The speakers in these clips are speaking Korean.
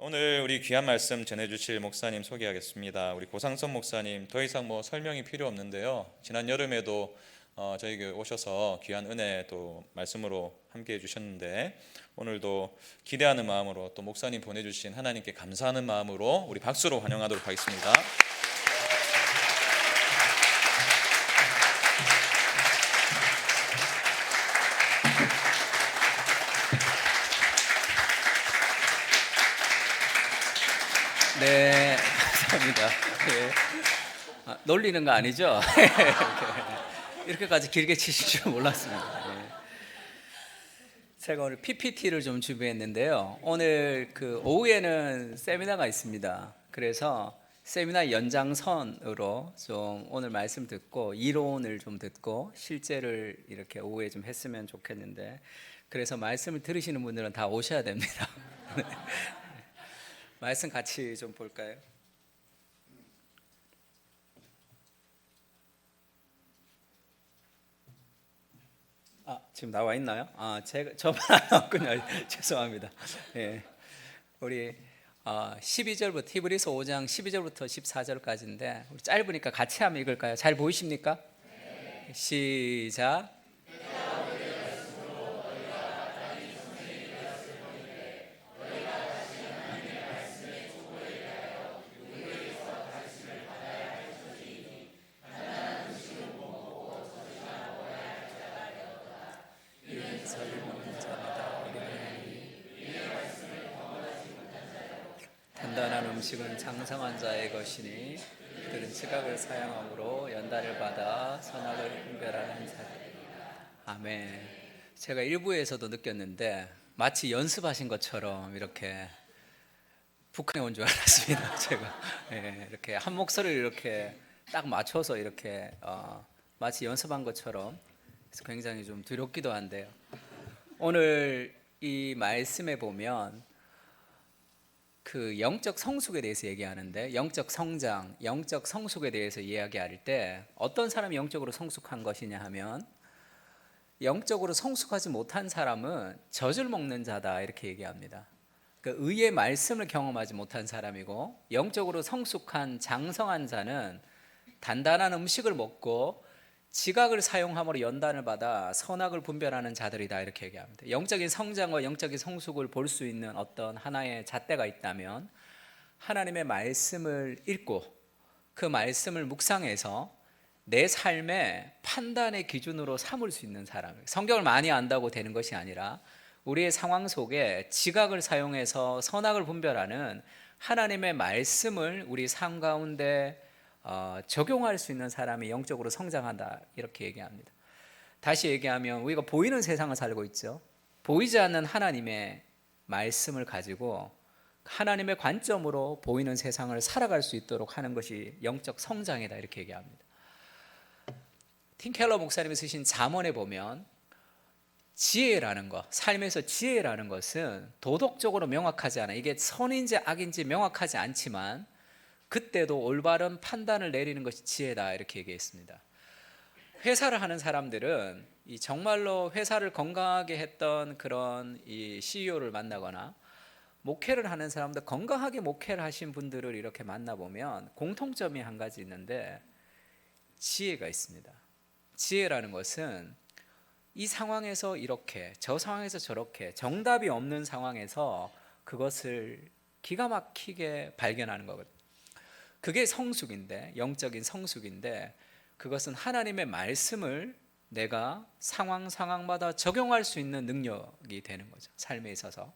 오늘 우리 귀한 말씀 전해주실 목사님 소개하겠습니다. 우리 고상선 목사님, 더 이상 설명이 필요 없는데요. 지난 여름에도 저희 교회 오셔서 귀한 은혜 또 말씀으로 함께 해주셨는데, 오늘도 기대하는 마음으로 또 목사님 보내주신 하나님께 감사하는 마음으로 우리 박수로 환영하도록 하겠습니다. 네, 감사합니다. 네. 놀리는 거 아니죠? 이렇게까지 길게 치실 줄 몰랐습니다. 네. 제가 오늘 PPT를 좀 준비했는데요. 오늘 오후에는 세미나가 있습니다. 그래서 세미나 연장선으로 좀 오늘 말씀 듣고 이론을 좀 듣고 실제를 이렇게 오후에 좀 했으면 좋겠는데, 그래서 말씀을 들으시는 분들은 다 오셔야 됩니다. 네. 말씀 같이 좀 볼까요? 지금 나와 있나요? 제가 저만 안 나왔군요. 죄송합니다. 예. 우리 12절부터 히브리서 5장 12절부터 14절까지인데 우리 짧으니까 같이 한번 읽을까요? 잘 보이십니까? 네. 시작. 단단한 음식은 장성한 자의 것이니 그들은 지각을 사용함으로 연단을 받아 선악을 분별하는 자. 아멘. 제가 일부에서도 느꼈는데 마치 연습하신 것처럼 이렇게 북한에 온 줄 알았습니다. 제가 이렇게 한 목소리를 이렇게 딱 맞춰서 이렇게 마치 연습한 것처럼, 그래서 굉장히 좀 두렵기도 한데요. 오늘 이 말씀에 보면 영적 성숙에 대해서 얘기하는데, 영적 성장, 영적 성숙에 대해서 이야기할 때 어떤 사람이 영적으로 성숙한 것이냐 하면, 영적으로 성숙하지 못한 사람은 젖을 먹는 자다 이렇게 얘기합니다. 그러니까 의의 말씀을 경험하지 못한 사람이고, 영적으로 성숙한 장성한 자는 단단한 음식을 먹고 지각을 사용함으로 연단을 받아 선악을 분별하는 자들이다 이렇게 얘기합니다. 영적인 성장과 영적인 성숙을 볼 수 있는 어떤 하나의 잣대가 있다면, 하나님의 말씀을 읽고 그 말씀을 묵상해서 내 삶의 판단의 기준으로 삼을 수 있는 사람. 성경을 많이 안다고 되는 것이 아니라 우리의 상황 속에 지각을 사용해서 선악을 분별하는 하나님의 말씀을 우리 삶 가운데 적용할 수 있는 사람이 영적으로 성장한다 이렇게 얘기합니다. 다시 얘기하면 우리가 보이는 세상을 살고 있죠. 보이지 않는 하나님의 말씀을 가지고 하나님의 관점으로 보이는 세상을 살아갈 수 있도록 하는 것이 영적 성장이다 이렇게 얘기합니다. 팀 켈러 목사님이 쓰신 잠언에 보면 지혜라는 것, 삶에서 지혜라는 것은 도덕적으로 명확하지 않아. 이게 선인지 악인지 명확하지 않지만 그때도 올바른 판단을 내리는 것이 지혜다 이렇게 얘기했습니다. 회사를 하는 사람들은 정말로 회사를 건강하게 했던 그런 이 CEO를 만나거나, 목회를 하는 사람들, 건강하게 목회를 하신 분들을 이렇게 만나보면 공통점이 한 가지 있는데 지혜가 있습니다. 지혜라는 것은 이 상황에서 이렇게, 저 상황에서 저렇게, 정답이 없는 상황에서 그것을 기가 막히게 발견하는 거거든요. 그게 성숙인데, 영적인 성숙인데, 그것은 하나님의 말씀을 내가 상황마다 적용할 수 있는 능력이 되는 거죠, 삶에 있어서.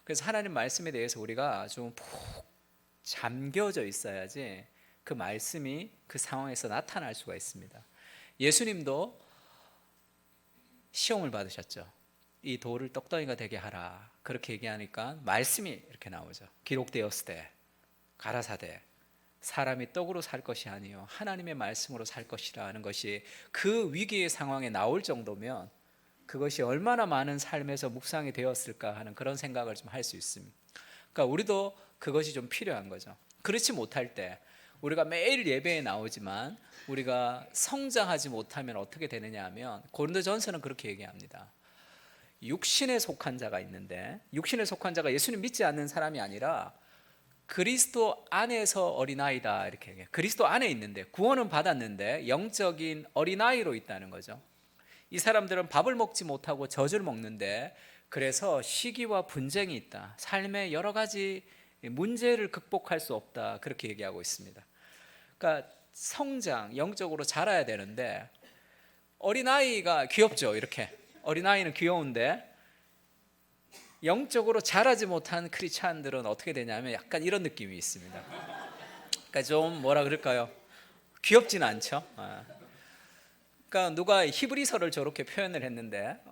그래서 하나님 말씀에 대해서 우리가 좀 푹 잠겨져 있어야지 그 말씀이 그 상황에서 나타날 수가 있습니다. 예수님도 시험을 받으셨죠. 이 돌을 떡덩이가 되게 하라 그렇게 얘기하니까 말씀이 이렇게 나오죠. 기록되었으되 가라사대 사람이 떡으로 살 것이 아니요 하나님의 말씀으로 살 것이라 하는 것이 그 위기의 상황에 나올 정도면 그것이 얼마나 많은 삶에서 묵상이 되었을까 하는 그런 생각을 좀 할 수 있습니다. 그러니까 우리도 그것이 좀 필요한 거죠. 그렇지 못할 때 우리가 매일 예배에 나오지만 우리가 성장하지 못하면 어떻게 되느냐 하면, 고린도전서는 그렇게 얘기합니다. 육신에 속한 자가 있는데, 육신에 속한 자가 예수님 믿지 않는 사람이 아니라 그리스도 안에서 어린아이다 이렇게 얘기해요. 그리스도 안에 있는데 구원은 받았는데 영적인 어린아이로 있다는 거죠. 이 사람들은 밥을 먹지 못하고 젖을 먹는데 그래서 시기와 분쟁이 있다. 삶의 여러 가지 문제를 극복할 수 없다. 그렇게 얘기하고 있습니다. 그러니까 성장, 영적으로 자라야 되는데 어린아이가 귀엽죠. 이렇게 어린아이는 귀여운데 영적으로 자라지 못한 크리스찬들은 어떻게 되냐면 약간 이런 느낌이 있습니다. 그러니까 좀 뭐라 그럴까요? 귀엽지는 않죠. 그러니까 누가 히브리서를 저렇게 표현을 했는데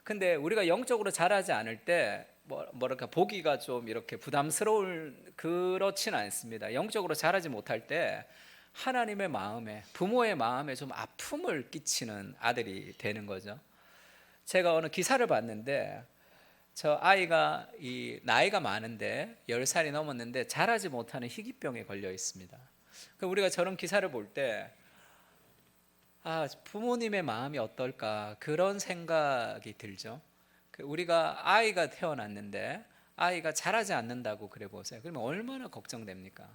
근데 우리가 영적으로 자라지 않을 때 뭐랄까 보기가 좀 이렇게 부담스러울 그렇지는 않습니다. 영적으로 자라지 못할 때 하나님의 마음에 부모의 마음에 좀 아픔을 끼치는 아들이 되는 거죠. 제가 어느 기사를 봤는데 저 아이가 이 나이가 많은데 10살이 넘었는데 자라지 못하는 희귀병에 걸려 있습니다. 우리가 저런 기사를 볼 때 부모님의 마음이 어떨까 그런 생각이 들죠. 우리가 아이가 태어났는데 아이가 자라지 않는다고 그래 보세요. 그러면 얼마나 걱정됩니까?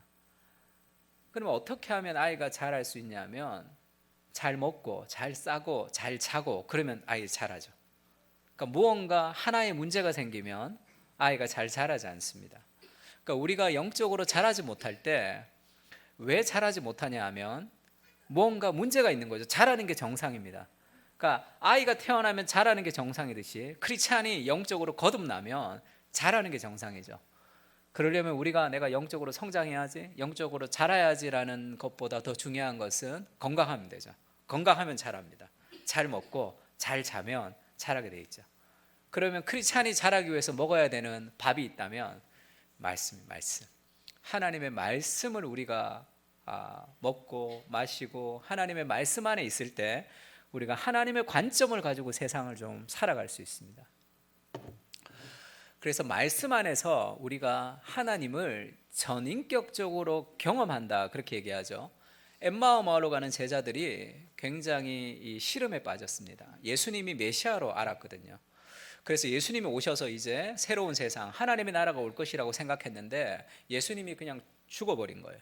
그러면 어떻게 하면 아이가 자랄 수 있냐면 잘 먹고 잘 싸고 잘 자고 그러면 아이 자라죠. 그러니까 무언가 하나의 문제가 생기면 아이가 잘 자라지 않습니다. 그러니까 우리가 영적으로 자라지 못할 때 왜 자라지 못하냐 하면 무언가 문제가 있는 거죠. 자라는 게 정상입니다. 그러니까 아이가 태어나면 자라는 게 정상이듯이 크리스찬이 영적으로 거듭나면 자라는 게 정상이죠. 그러려면 우리가 내가 영적으로 성장해야지, 영적으로 자라야지라는 것보다 더 중요한 것은 건강하면 되죠. 건강하면 자랍니다. 잘 먹고 잘 자면 자라게 돼 있죠. 그러면 크리스찬이 자라기 위해서 먹어야 되는 밥이 있다면 말씀. 하나님의 말씀을 우리가 먹고 마시고 하나님의 말씀 안에 있을 때 우리가 하나님의 관점을 가지고 세상을 좀 살아갈 수 있습니다. 그래서 말씀 안에서 우리가 하나님을 전인격적으로 경험한다 그렇게 얘기하죠. 엠마오 마을로 가는 제자들이 굉장히 이 시름에 빠졌습니다. 예수님이 메시아로 알았거든요. 그래서 예수님이 오셔서 이제 새로운 세상 하나님의 나라가 올 것이라고 생각했는데 예수님이 그냥 죽어버린 거예요.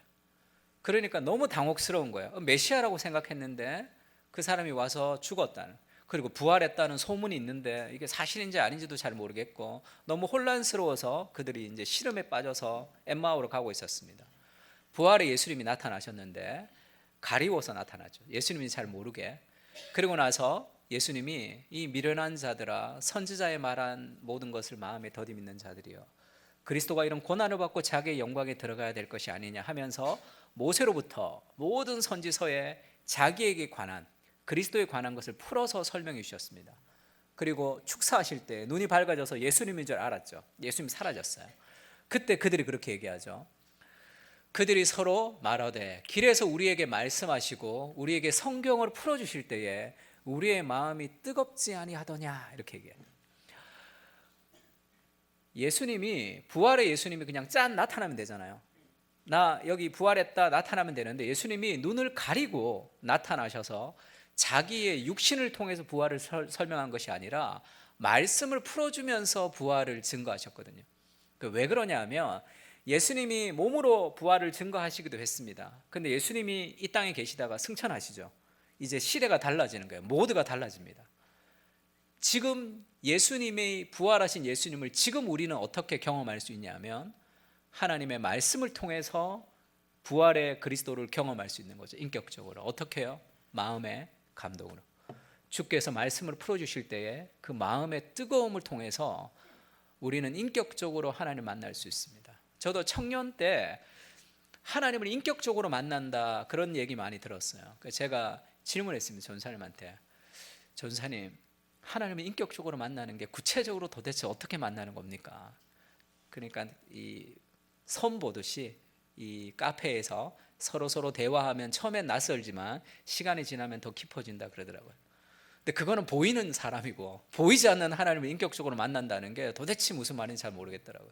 그러니까 너무 당혹스러운 거예요. 메시아라고 생각했는데 그 사람이 와서 죽었다는, 그리고 부활했다는 소문이 있는데 이게 사실인지 아닌지도 잘 모르겠고 너무 혼란스러워서 그들이 이제 시름에 빠져서 엠마오로 가고 있었습니다. 부활의 예수님이 나타나셨는데 가리워서 나타나죠. 예수님이 잘 모르게. 그리고 나서 예수님이 이 미련한 자들아 선지자의 말한 모든 것을 마음에 더디 믿는 자들이여 그리스도가 이런 고난을 받고 자기의 영광에 들어가야 될 것이 아니냐 하면서 모세로부터 모든 선지서에 자기에게 관한 그리스도에 관한 것을 풀어서 설명해 주셨습니다. 그리고 축사하실 때 눈이 밝아져서 예수님인 줄 알았죠. 예수님이 사라졌어요. 그때 그들이 그렇게 얘기하죠. 그들이 서로 말하되 길에서 우리에게 말씀하시고 우리에게 성경을 풀어주실 때에 우리의 마음이 뜨겁지 아니하더냐 이렇게 얘기해요. 예수님이 부활의 예수님이 그냥 짠 나타나면 되잖아요. 나 여기 부활했다 나타나면 되는데 예수님이 눈을 가리고 나타나셔서 자기의 육신을 통해서 부활을 설명한 것이 아니라 말씀을 풀어주면서 부활을 증거하셨거든요. 왜 그러냐 하면 예수님이 몸으로 부활을 증거하시기도 했습니다. 근데 예수님이 이 땅에 계시다가 승천하시죠. 이제 시대가 달라지는 거예요. 모두가 달라집니다. 지금 예수님의 부활하신 예수님을 지금 우리는 어떻게 경험할 수 있냐면 하나님의 말씀을 통해서 부활의 그리스도를 경험할 수 있는 거죠. 인격적으로. 어떻게 해요? 마음의 감동으로. 주께서 말씀을 풀어주실 때에 그 마음의 뜨거움을 통해서 우리는 인격적으로 하나님을 만날 수 있습니다. 저도 청년 때 하나님을 인격적으로 만난다 그런 얘기 많이 들었어요. 제가 질문했습니다. 전사님한테. 전사님, 하나님을 인격적으로 만나는 게 구체적으로 도대체 어떻게 만나는 겁니까? 그러니까 이 선 보듯이 이 카페에서 서로 대화하면 처음엔 낯설지만 시간이 지나면 더 깊어진다 그러더라고요. 근데 그거는 보이는 사람이고 보이지 않는 하나님을 인격적으로 만난다는 게 도대체 무슨 말인지 잘 모르겠더라고요.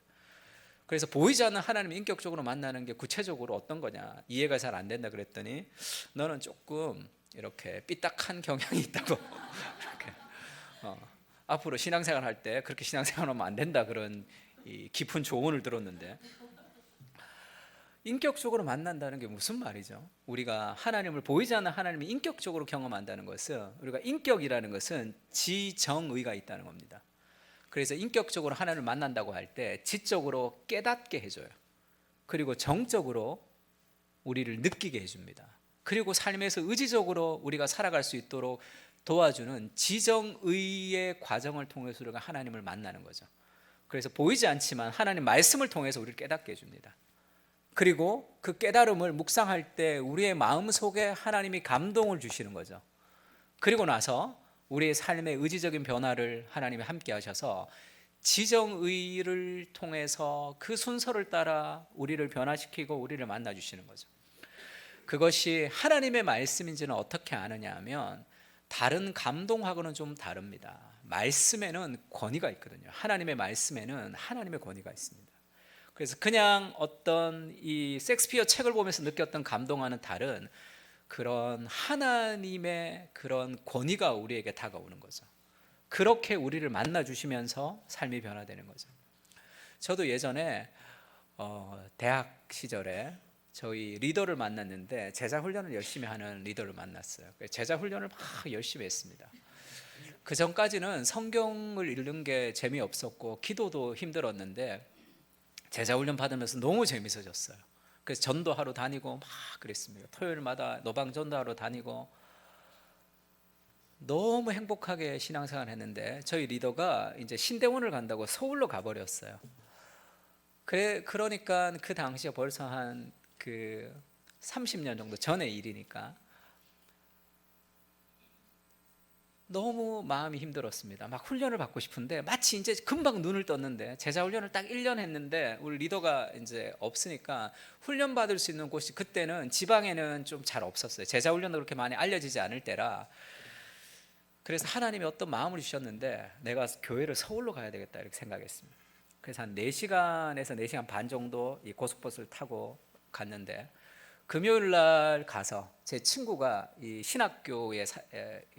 그래서 보이지 않는 하나님을 인격적으로 만나는 게 구체적으로 어떤 거냐 이해가 잘 안 된다 그랬더니 너는 조금 이렇게 삐딱한 경향이 있다고 이렇게 앞으로 신앙생활 할 때 그렇게 신앙생활하면 안 된다 그런 이 깊은 조언을 들었는데 인격적으로 만난다는 게 무슨 말이죠? 우리가 하나님을 보이지 않는 하나님을 인격적으로 경험한다는 것은, 우리가 인격이라는 것은 지정의가 있다는 겁니다. 그래서 인격적으로 하나님을 만난다고 할 때 지적으로 깨닫게 해줘요. 그리고 정적으로 우리를 느끼게 해줍니다. 그리고 삶에서 의지적으로 우리가 살아갈 수 있도록 도와주는 지정의의 과정을 통해서 우리가 하나님을 만나는 거죠. 그래서 보이지 않지만 하나님 말씀을 통해서 우리를 깨닫게 해줍니다. 그리고 그 깨달음을 묵상할 때 우리의 마음 속에 하나님이 감동을 주시는 거죠. 그리고 나서 우리의 삶의 의지적인 변화를 하나님이 함께 하셔서 지정의를 통해서 그 순서를 따라 우리를 변화시키고 우리를 만나 주시는 거죠. 그것이 하나님의 말씀인지는 어떻게 아느냐 하면 다른 감동하고는 좀 다릅니다. 말씀에는 권위가 있거든요. 하나님의 말씀에는 하나님의 권위가 있습니다. 그래서 그냥 어떤 이 섹스피어 책을 보면서 느꼈던 감동과는 다른 그런 하나님의 그런 권위가 우리에게 다가오는 거죠. 그렇게 우리를 만나 주시면서 삶이 변화되는 거죠. 저도 예전에 대학 시절에 저희 리더를 만났는데 제자 훈련을 열심히 하는 리더를 만났어요. 제자 훈련을 막 열심히 했습니다. 그 전까지는 성경을 읽는 게 재미없었고 기도도 힘들었는데 제자 훈련 받으면서 너무 재밌어졌어요. 그래서 전도하러 다니고 막 그랬습니다. 토요일마다 노방 전도하러 다니고 너무 행복하게 신앙생활을 했는데 저희 리더가 이제 신대원을 간다고 서울로 가버렸어요. 그러니까 그 당시에 벌써 한 30년 정도 전의 일이니까 너무 마음이 힘들었습니다. 막 훈련을 받고 싶은데 마치 이제 금방 눈을 떴는데 제자 훈련을 딱 1년 했는데 우리 리더가 이제 없으니까 훈련 받을 수 있는 곳이 그때는 지방에는 좀 잘 없었어요. 제자 훈련도 그렇게 많이 알려지지 않을 때라. 그래서 하나님이 어떤 마음을 주셨는데 내가 교회를 서울로 가야 되겠다 이렇게 생각했습니다. 그래서 한 4시간에서 4시간 반 정도 이 고속버스를 타고 갔는데 금요일 날 가서 제 친구가 이 신학교에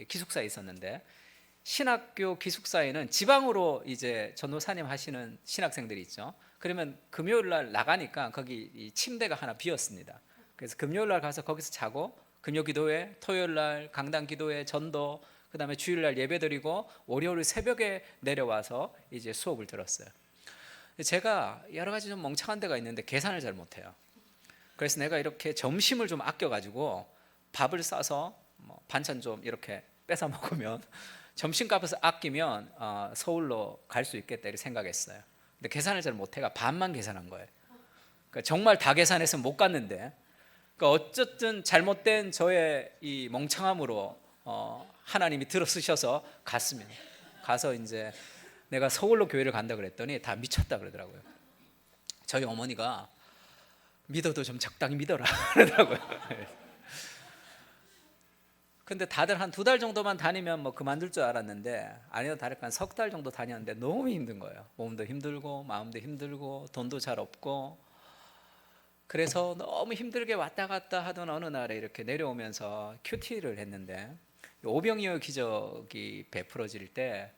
기숙사에 있었는데 신학교 기숙사에는 지방으로 이제 전도사님 하시는 신학생들이 있죠. 그러면 금요일 날 나가니까 거기 이 침대가 하나 비었습니다. 그래서 금요일 날 가서 거기서 자고 금요 기도회, 토요일 날 강단 기도회, 전도, 그다음에 주일 날 예배드리고 월요일 새벽에 내려와서 이제 수업을 들었어요. 제가 여러 가지 좀 멍청한 데가 있는데 계산을 잘 못해요. 그래서 내가 이렇게 점심을 좀 아껴가지고 밥을 싸서 반찬 좀 이렇게 뺏어 먹으면 점심값을 아끼면 서울로 갈 수 있겠다 이렇게 생각했어요. 근데 계산을 잘 못해가 반만 계산한 거예요. 그러니까 정말 다 계산해서 못 갔는데, 그러니까 어쨌든 잘못된 저의 이 멍청함으로 하나님이 들어쓰셔서 갔습니다. 가서 이제 내가 서울로 교회를 간다 그랬더니 다 미쳤다 그러더라고요. 저희 어머니가 믿어도 좀 적당히 믿어라 그러더라고요. 근데 다들 한 2달 정도만 다니면 뭐 그만둘 줄 알았는데 아니나 다를까 한 3달 정도 다녔는데 너무 힘든 거예요. 몸도 힘들고 마음도 힘들고 돈도 잘 없고, 그래서 너무 힘들게 왔다 갔다 하던 어느 날에 이렇게 내려오면서 큐티를 했는데 오병이어 기적이 베풀어질 때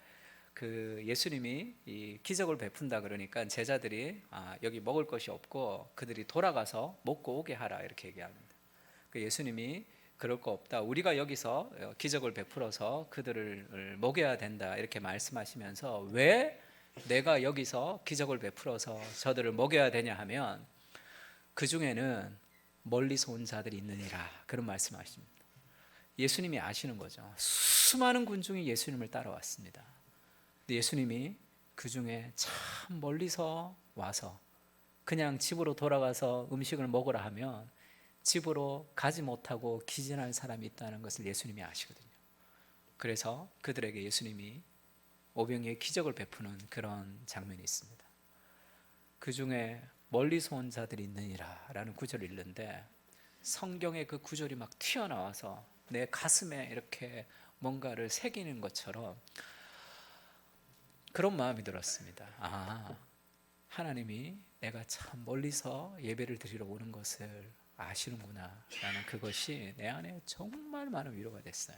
그 예수님이 이 기적을 베푼다 그러니까 제자들이 여기 먹을 것이 없고 그들이 돌아가서 먹고 오게 하라 이렇게 얘기합니다. 그 예수님이 그럴 거 없다, 우리가 여기서 기적을 베풀어서 그들을 먹여야 된다 이렇게 말씀하시면서 왜 내가 여기서 기적을 베풀어서 저들을 먹여야 되냐 하면 그 중에는 멀리서 온 자들이 있느니라 그런 말씀하십니다. 예수님이 아시는 거죠. 수많은 군중이 예수님을 따라왔습니다. 예수님이 그 중에 참 멀리서 와서 그냥 집으로 돌아가서 음식을 먹으라 하면 집으로 가지 못하고 기진할 사람이 있다는 것을 예수님이 아시거든요. 그래서 그들에게 예수님이 오병이의 기적을 베푸는 그런 장면이 있습니다. 그 중에 멀리서 온 자들이 있느니라 라는 구절을 읽는데 성경의 그 구절이 막 튀어나와서 내 가슴에 이렇게 뭔가를 새기는 것처럼 그런 마음이 들었습니다. 하나님이 내가 참 멀리서 예배를 드리러 오는 것을 아시는구나 라는 그것이 내 안에 정말 많은 위로가 됐어요.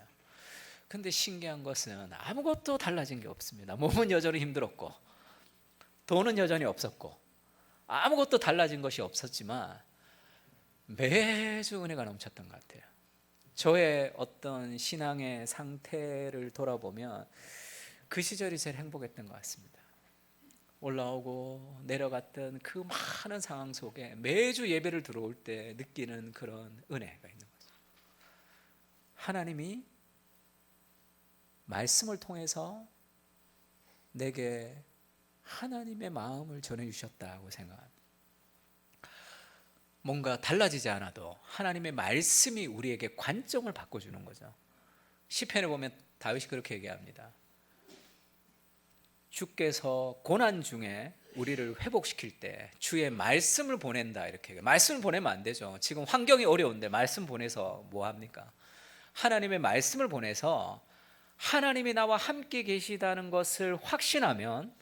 근데 신기한 것은 아무것도 달라진 게 없습니다. 몸은 여전히 힘들었고 돈은 여전히 없었고 아무것도 달라진 것이 없었지만 매주 은혜가 넘쳤던 것 같아요. 저의 어떤 신앙의 상태를 돌아보면 그 시절이 제일 행복했던 것 같습니다. 올라오고 내려갔던 그 많은 상황 속에 매주 예배를 들어올 때 느끼는 그런 은혜가 있는 거죠. 하나님이 말씀을 통해서 내게 하나님의 마음을 전해주셨다고 생각합니다. 뭔가 달라지지 않아도 하나님의 말씀이 우리에게 관점을 바꿔주는 거죠. 시편에 보면 다윗이 그렇게 얘기합니다. 주께서 고난 중에 우리를 회복시킬 때 주의 말씀을 보낸다, 이렇게 얘기해요. 말씀을 보내면 안 되죠. 지금 환경이 어려운데 말씀 보내서 뭐 합니까? 하나님의 말씀을 보내서 하나님이 나와 함께 계시다는 것을 확신하면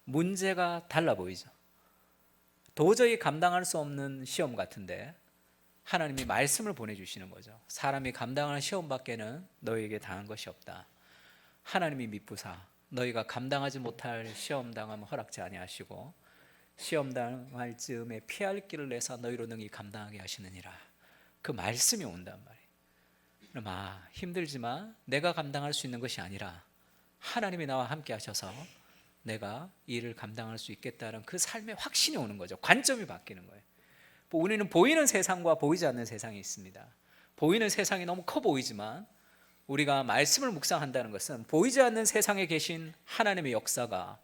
문제가 달라 보이죠. 도저히 감당할 수 없는 시험 같은데 하나님이 말씀을 보내주시는 거죠. 사람이 감당하는 시험밖에는 너희에게 당한 것이 없다. 하나님이 미쁘사 너희가 감당하지 못할 시험 당함을 허락지 아니하시고 시험 당할 즈음에 피할 길을 내사 너희로 능히 감당하게 하시느니라. 그 말씀이 온단 말이에요. 그럼 힘들지만 내가 감당할 수 있는 것이 아니라 하나님이 나와 함께 하셔서 내가 이 일을 감당할 수 있겠다는 그 삶의 확신이 오는 거죠. 관점이 바뀌는 거예요. 우리는 보이는 세상과 보이지 않는 세상이 있습니다. 보이는 세상이 너무 커 보이지만 우리가 말씀을 묵상한다는 것은 보이지 않는 세상에 계신 하나님의 역사가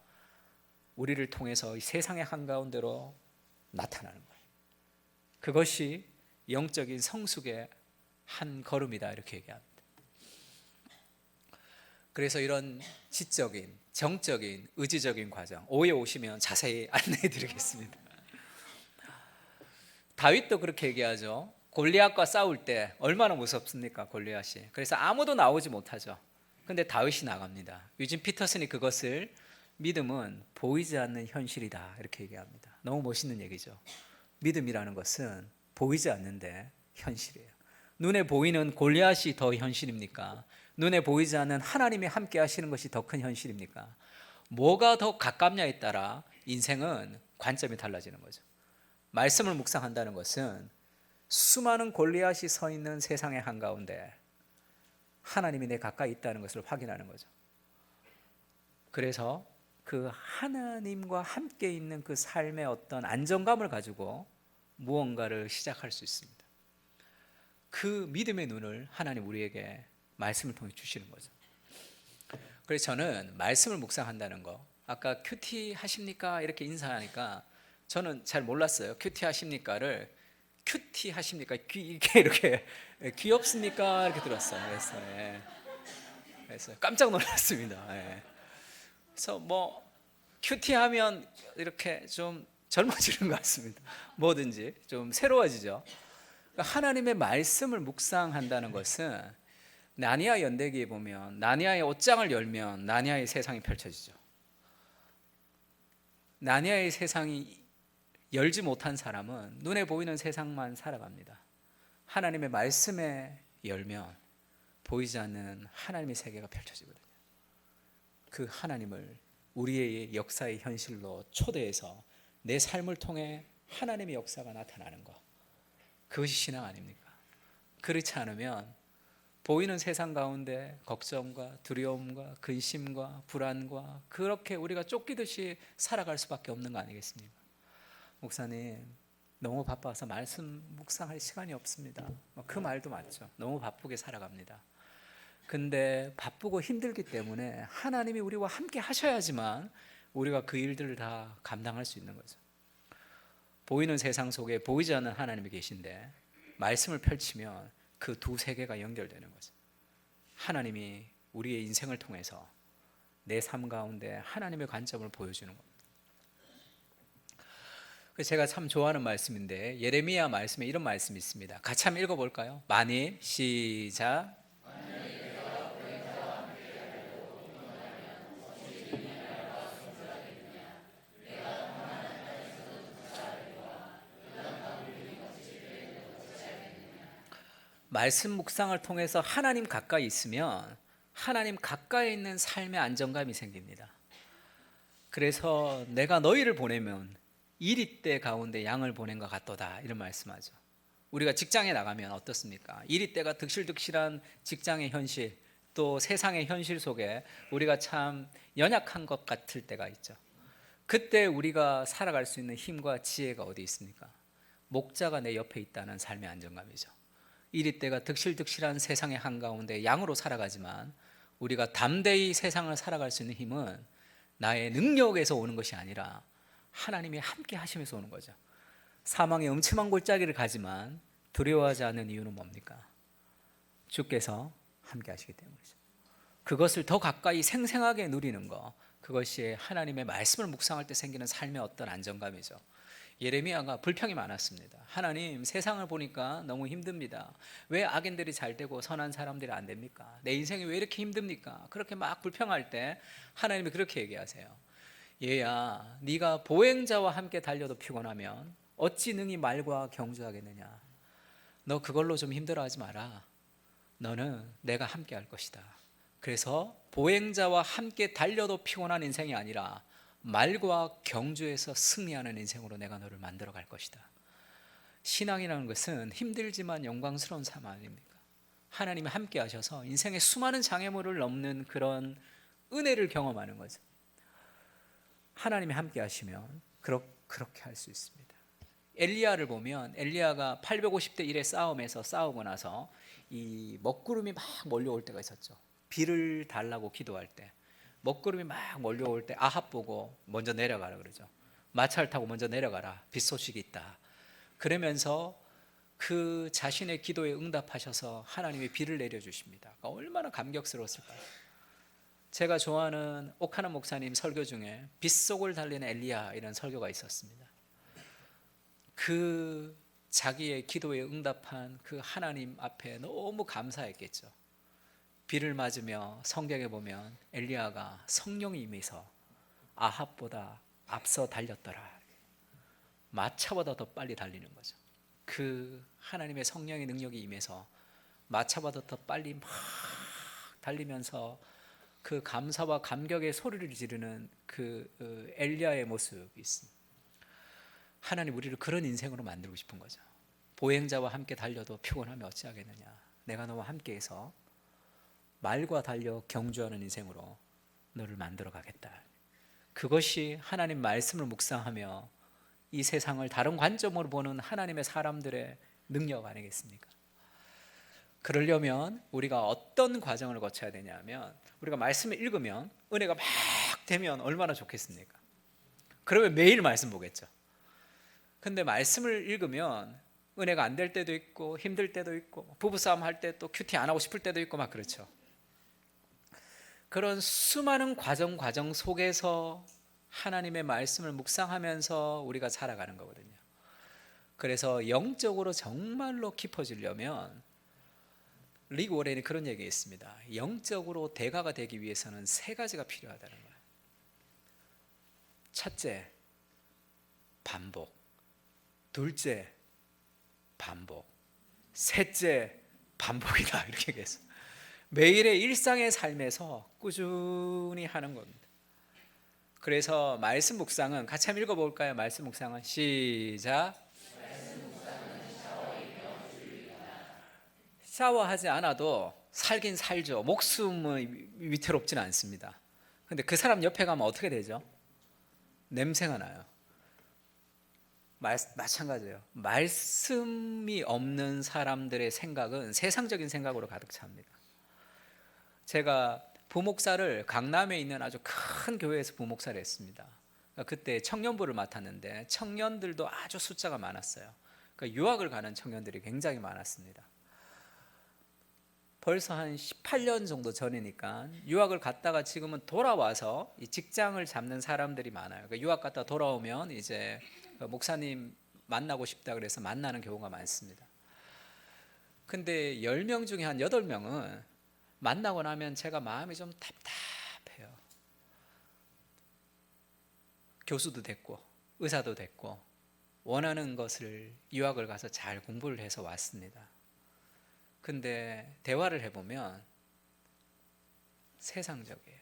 우리를 통해서 이 세상의 한가운데로 나타나는 거예요. 그것이 영적인 성숙의 한 걸음이다, 이렇게 얘기합니다. 그래서 이런 지적인, 정적인, 의지적인 과정, 오후에 오시면 자세히 안내해 드리겠습니다. 다윗도 그렇게 얘기하죠. 골리앗과 싸울 때 얼마나 무섭습니까, 골리앗이. 그래서 아무도 나오지 못하죠. 근데 다윗이 나갑니다. 유진 피터슨이 그것을 믿음은 보이지 않는 현실이다, 이렇게 얘기합니다. 너무 멋있는 얘기죠. 믿음이라는 것은 보이지 않는데 현실이에요. 눈에 보이는 골리앗이 더 현실입니까? 눈에 보이지 않는 하나님이 함께 하시는 것이 더 큰 현실입니까? 뭐가 더 가깝냐에 따라 인생은 관점이 달라지는 거죠. 말씀을 묵상한다는 것은 수많은 골리앗이 서 있는 세상의 한가운데 하나님이 내 가까이 있다는 것을 확인하는 거죠. 그래서 그 하나님과 함께 있는 그 삶의 어떤 안정감을 가지고 무언가를 시작할 수 있습니다. 그 믿음의 눈을 하나님 우리에게 말씀을 통해 주시는 거죠. 그래서 저는 말씀을 묵상한다는 거, 아까 큐티 하십니까? 이렇게 인사하니까 저는 잘 몰랐어요. 큐티 하십니까를 큐티 하십니까? 이렇게 귀엽습니까? 이렇게 들었어요. 그래서 깜짝 놀랐습니다. 그래서 큐티 하면 이렇게 좀 젊어지는 것 같습니다. 뭐든지 좀 새로워지죠. 하나님의 말씀을 묵상한다는 것은 나니아 연대기에 보면 나니아의 옷장을 열면 나니아의 세상이 펼쳐지죠. 나니아의 세상이 열지 못한 사람은 눈에 보이는 세상만 살아갑니다. 하나님의 말씀에 열면 보이지 않는 하나님의 세계가 펼쳐지거든요. 그 하나님을 우리의 역사의 현실로 초대해서 내 삶을 통해 하나님의 역사가 나타나는 것, 그것이 신앙 아닙니까? 그렇지 않으면 보이는 세상 가운데 걱정과 두려움과 근심과 불안과 그렇게 우리가 쫓기듯이 살아갈 수밖에 없는 거 아니겠습니까? 목사님 너무 바빠서 말씀 묵상할 시간이 없습니다. 그 말도 맞죠. 너무 바쁘게 살아갑니다. 근데 바쁘고 힘들기 때문에 하나님이 우리와 함께 하셔야지만 우리가 그 일들을 다 감당할 수 있는 거죠. 보이는 세상 속에 보이지 않는 하나님이 계신데 말씀을 펼치면 그 두 세계가 연결되는 거죠. 하나님이 우리의 인생을 통해서 내 삶 가운데 하나님의 관점을 보여주는 겁니다. 제가 참 좋아하는 말씀인데 예레미야 말씀에 이런 말씀이 있습니다. 같이 한번 읽어볼까요? 만일 시작. 말씀 묵상을 통해서 하나님 가까이 있으면 하나님 가까이 있는 삶의 안정감이 생깁니다. 그래서 내가 너희를 보내면 이리 때 가운데 양을 보낸 것 같도다, 이런 말씀하죠. 우리가 직장에 나가면 어떻습니까? 이리때가 득실득실한 직장의 현실, 또 세상의 현실 속에 우리가 참 연약한 것 같을 때가 있죠. 그때 우리가 살아갈 수 있는 힘과 지혜가 어디 있습니까? 목자가 내 옆에 있다는 삶의 안정감이죠. 이리때가 득실득실한 세상의 한가운데 양으로 살아가지만 우리가 담대히 세상을 살아갈 수 있는 힘은 나의 능력에서 오는 것이 아니라 하나님이 함께 하시면서 오는 거죠. 사망의 음침한 골짜기를 가지만 두려워하지 않는 이유는 뭡니까? 주께서 함께 하시기 때문이죠. 그것을 더 가까이 생생하게 누리는 것, 그것이 하나님의 말씀을 묵상할 때 생기는 삶의 어떤 안정감이죠. 예레미야가 불평이 많았습니다. 하나님, 세상을 보니까 너무 힘듭니다. 왜 악인들이 잘 되고 선한 사람들이 안 됩니까? 내 인생이 왜 이렇게 힘듭니까? 그렇게 막 불평할 때 하나님이 그렇게 얘기하세요. 얘야, 네가 보행자와 함께 달려도 피곤하면 어찌 능히 말과 경주하겠느냐. 너 그걸로 좀 힘들어하지 마라. 너는 내가 함께 할 것이다. 그래서 보행자와 함께 달려도 피곤한 인생이 아니라 말과 경주에서 승리하는 인생으로 내가 너를 만들어 갈 것이다. 신앙이라는 것은 힘들지만 영광스러운 삶 아닙니까? 하나님이 함께 하셔서 인생의 수많은 장애물을 넘는 그런 은혜를 경험하는 거죠. 하나님이 함께 하시면 그렇게 할 수 있습니다. 엘리야를 보면 엘리야가 850대 1의 싸움에서 싸우고 나서 이 먹구름이 막 몰려올 때가 있었죠. 비를 달라고 기도할 때 먹구름이 막 몰려올 때 아합 보고 먼저 내려가라 그러죠. 마차를 타고 먼저 내려가라. 빗 소식이 있다. 그러면서 그 자신의 기도에 응답하셔서 하나님이 비를 내려주십니다. 그러니까 얼마나 감격스러웠을까요? 제가 좋아하는 오카나 목사님 설교 중에 빗속을 달리는 엘리야 이런 설교가 있었습니다. 그 자기의 기도에 응답한 그 하나님 앞에 너무 감사했겠죠. 비를 맞으며 성경에 보면 엘리야가 성령이 임해서 아합보다 앞서 달렸더라. 마차보다 더 빨리 달리는 거죠. 그 하나님의 성령의 능력이 임해서 마차보다 더 빨리 막 달리면서 그 감사와 감격의 소리를 지르는 그 엘리야의 모습이 있습니다. 하나님 우리를 그런 인생으로 만들고 싶은 거죠. 보행자와 함께 달려도 피곤하면 어찌하겠느냐. 내가 너와 함께해서 말과 달려 경주하는 인생으로 너를 만들어 가겠다. 그것이 하나님 말씀을 묵상하며 이 세상을 다른 관점으로 보는 하나님의 사람들의 능력 아니겠습니까? 그러려면 우리가 어떤 과정을 거쳐야 되냐면 우리가 말씀을 읽으면 은혜가 막 되면 얼마나 좋겠습니까? 그러면 매일 말씀 보겠죠. 근데 말씀을 읽으면 은혜가 안 될 때도 있고 힘들 때도 있고 부부싸움 할 때 또 큐티 안 하고 싶을 때도 있고 막 그렇죠. 그런 수많은 과정 속에서 하나님의 말씀을 묵상하면서 우리가 살아가는 거거든요. 그래서 영적으로 정말로 깊어지려면 리그 워렌이 그런 얘기했습니다. 영적으로 대가가 되기 위해서는 세 가지가 필요하다는 거예요. 첫째, 반복. 둘째, 반복. 셋째, 반복이다. 이렇게 얘기했어요. 매일의 일상의 삶에서 꾸준히 하는 겁니다. 그래서 말씀 묵상은 같이 한번 읽어볼까요? 말씀 묵상은 시작. 샤워하지 않아도 살긴 살죠. 목숨은 위태롭지는 않습니다. 근데 그 사람 옆에 가면 어떻게 되죠? 냄새가 나요. 마찬가지예요. 말씀이 없는 사람들의 생각은 세상적인 생각으로 가득 찹니다. 제가 부목사를 강남에 있는 아주 큰 교회에서 부목사를 했습니다. 그때 청년부를 맡았는데 청년들도 아주 숫자가 많았어요. 그러니까 유학을 가는 청년들이 굉장히 많았습니다. 벌써 한 18년 정도 전이니까 유학을 갔다가 지금은 돌아와서 이 직장을 잡는 사람들이 많아요. 그러니까 유학 갔다 돌아오면 이제 목사님 만나고 싶다 그래서 만나는 경우가 많습니다. 근데 10명 중에 한 8명은 만나고 나면 제가 마음이 좀 답답해요. 교수도 됐고 의사도 됐고 원하는 것을 유학을 가서 잘 공부를 해서 왔습니다. 근데 대화를 해보면 세상적이에요.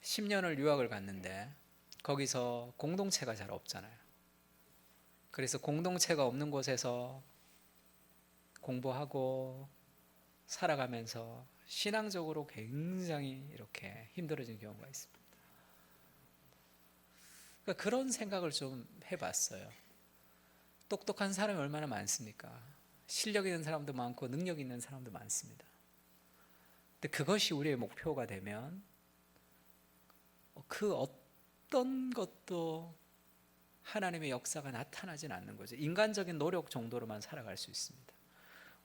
10년을 유학을 갔는데 거기서 공동체가 잘 없잖아요. 그래서 공동체가 없는 곳에서 공부하고 살아가면서 신앙적으로 굉장히 이렇게 힘들어지는 경우가 있습니다. 그러니까 그런 생각을 좀 해봤어요. 똑똑한 사람이 얼마나 많습니까? 실력 있는 사람도 많고 능력 있는 사람도 많습니다. 근데 그것이 우리의 목표가 되면 그 어떤 것도 하나님의 역사가 나타나진 않는 거죠. 인간적인 노력 정도로만 살아갈 수 있습니다.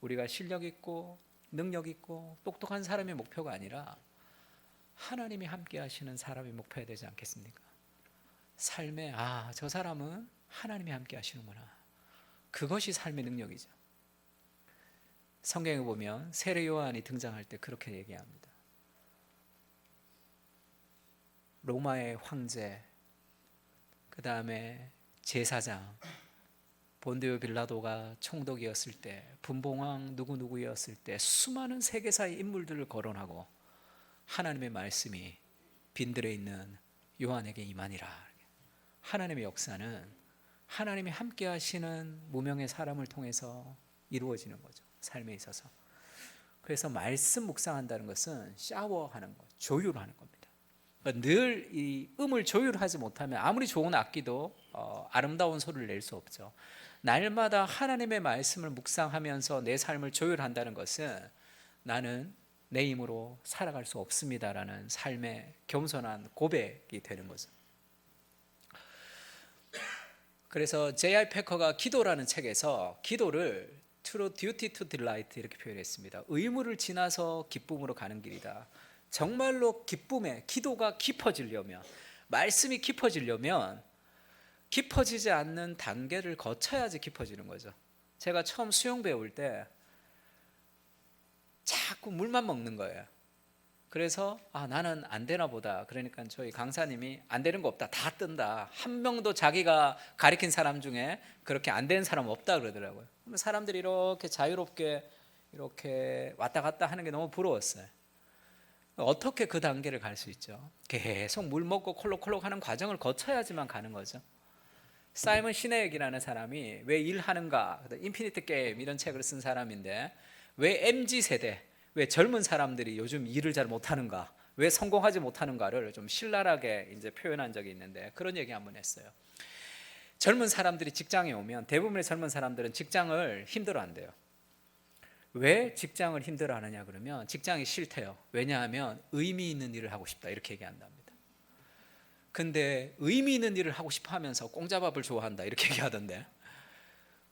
우리가 실력 있고 능력 있고 똑똑한 사람의 목표가 아니라 하나님이 함께 하시는 사람이 목표가 되지 않겠습니까? 삶에 저 사람은 하나님이 함께 하시는구나. 그것이 삶의 능력이죠. 성경에 보면 세례 요한이 등장할 때 그렇게 얘기합니다. 로마의 황제, 그 다음에 제사장, 본디오 빌라도가 총독이었을 때, 분봉왕 누구누구였을 때 수많은 세계사의 인물들을 거론하고 하나님의 말씀이 빈들에 있는 요한에게 임하니라. 하나님의 역사는 하나님이 함께 하시는 무명의 사람을 통해서 이루어지는 거죠. 삶에 있어서. 그래서 말씀 묵상한다는 것은 샤워하는 것, 조율하는 겁니다. 그러니까 늘 이 음을 조율하지 못하면 아무리 좋은 악기도 아름다운 소리를 낼 수 없죠. 날마다 하나님의 말씀을 묵상하면서 내 삶을 조율한다는 것은 나는 내 힘으로 살아갈 수 없습니다라는 삶의 겸손한 고백이 되는 거죠. 그래서 J.I. 패커가 기도라는 책에서 기도를 Through duty to delight 이렇게 표현했습니다. 의무를 지나서 기쁨으로 가는 길이다. 정말로 기쁨에 기도가 깊어지려면, 말씀이 깊어지려면 깊어지지 않는 단계를 거쳐야지 깊어지는 거죠. 제가 처음 수영 배울 때 자꾸 물만 먹는 거예요. 그래서 나는 안 되나 보다. 그러니까 저희 강사님이 안 되는 거 없다, 다 뜬다. 한 명도 자기가 가르친 사람 중에 그렇게 안 되는 사람 없다 그러더라고요. 사람들이 이렇게 자유롭게 이렇게 왔다 갔다 하는 게 너무 부러웠어요. 어떻게 그 단계를 갈 수 있죠? 계속 물 먹고 콜록콜록 하는 과정을 거쳐야지만 가는 거죠. 사이먼 시네익이라는 사람이 왜 일하는가, 인피니트 게임 이런 책을 쓴 사람인데, 왜 MZ세대, 왜 젊은 사람들이 요즘 일을 잘 못하는가, 왜 성공하지 못하는가를 좀 신랄하게 이제 표현한 적이 있는데, 그런 얘기 한번 했어요. 젊은 사람들이 직장에 오면 대부분의 젊은 사람들은 직장을 힘들어한대요. 왜 직장을 힘들어하느냐 그러면 직장이 싫대요. 왜냐하면 의미 있는 일을 하고 싶다 이렇게 얘기한답니다. 근데 의미 있는 일을 하고 싶어 하면서 공짜밥을 좋아한다 이렇게 얘기하던데,